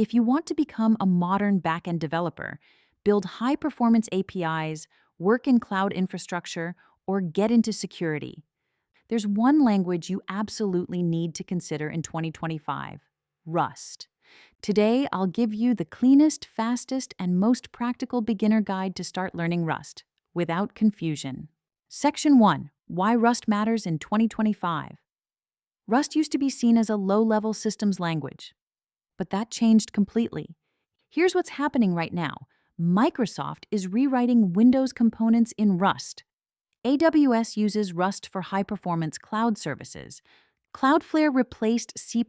If you want to become a modern backend developer, build high-performance APIs, work in cloud infrastructure, or get into security, there's one language you absolutely need to consider in 2025: Rust. Today, I'll give you the cleanest, fastest, and most practical beginner guide to start learning Rust without confusion. Section 1: Why Rust Matters in 2025. Rust used to be seen as a low-level systems language, but that changed completely. Here's what's happening right now. Microsoft is rewriting Windows components in Rust. AWS uses Rust for high-performance cloud services. Cloudflare replaced C++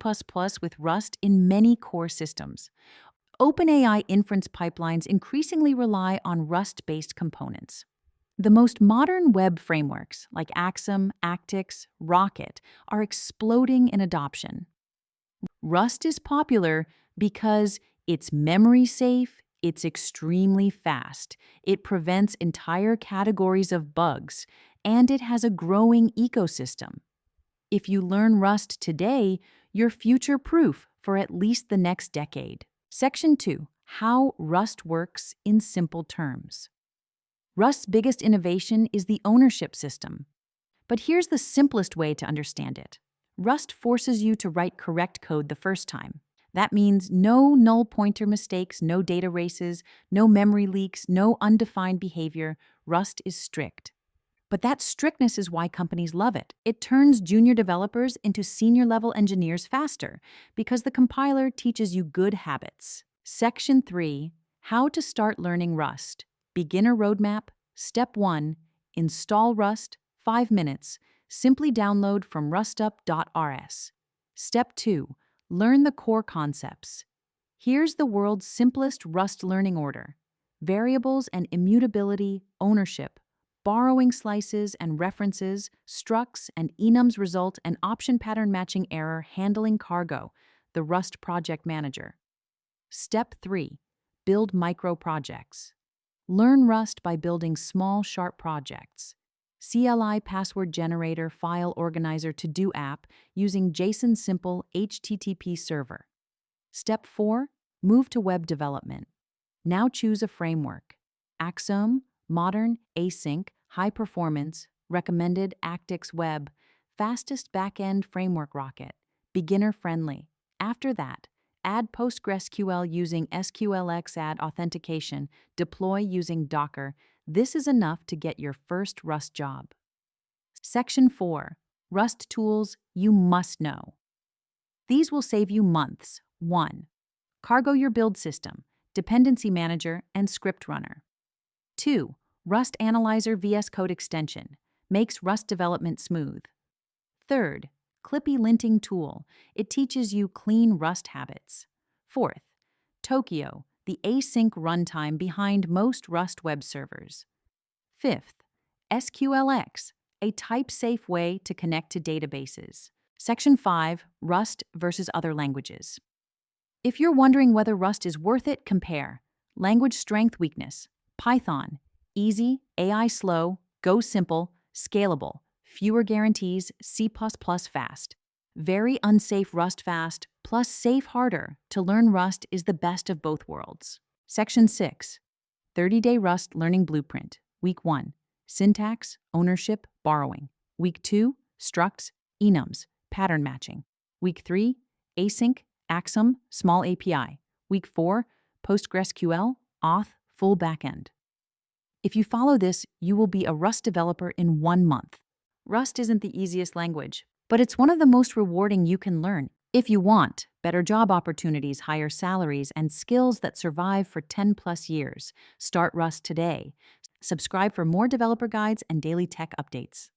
with Rust in many core systems. OpenAI inference pipelines increasingly rely on Rust-based components. The most modern web frameworks like Axum, Actix, Rocket are exploding in adoption. Rust is popular because it's memory safe, it's extremely fast, it prevents entire categories of bugs, and it has a growing ecosystem. If you learn Rust today, you're future-proof for at least the next decade. Section 2: How Rust Works in Simple Terms. Rust's biggest innovation is the ownership system. But here's the simplest way to understand it. Rust forces you to write correct code the first time. That means no null pointer mistakes, no data races, no memory leaks, no undefined behavior. Rust is strict. But that strictness is why companies love it. It turns junior developers into senior-level engineers faster because the compiler teaches you good habits. Section 3: How to Start Learning Rust. Beginner Roadmap. Step 1: Install Rust, 5 minutes. Simply download from rustup.rs. Step 2: Learn the core concepts. Here's the world's simplest Rust learning order: variables and immutability, ownership, borrowing slices and references, structs and enums result and option pattern matching error, handling cargo, the Rust project manager. Step 3: Build micro projects. Learn Rust by building small, sharp projects. CLI password generator, file organizer, to-do app using JSON simple HTTP server. Step 4: Move to web development. Now choose a framework: Axum, modern, async, high performance, recommended Actix web, fastest backend framework Rocket, beginner friendly. After that, add PostgreSQL using SQLx, add authentication, deploy using Docker. This is enough to get your first Rust job. Section 4: Rust Tools You Must Know. These will save you months. 1. Cargo your build system, dependency manager, and script runner. 2. Rust Analyzer VS Code extension, makes Rust development smooth. 3rd, Clippy linting tool. It teaches you clean Rust habits. 4th, Tokio, the async runtime behind most Rust web servers. 5th, SQLx, a type-safe way to connect to databases. Section 5: Rust versus other languages. If you're wondering whether Rust is worth it, compare. Language strength, weakness. Python: easy, AI slow, Go simple, scalable, fewer guarantees, C++ fast. Very unsafe Rust fast, plus safe harder. To learn Rust is the best of both worlds. Section 6: 30-Day Rust Learning Blueprint. Week 1: Syntax, ownership, borrowing. Week 2: Structs, enums, pattern matching. Week 3: Async, Axum, small API. Week 4: PostgreSQL, auth, full backend. If you follow this, you will be a Rust developer in 1 month. Rust isn't the easiest language, but it's one of the most rewarding you can learn. If you want better job opportunities, higher salaries, and skills that survive for 10+ years, start Rust today. Subscribe for more developer guides and daily tech updates.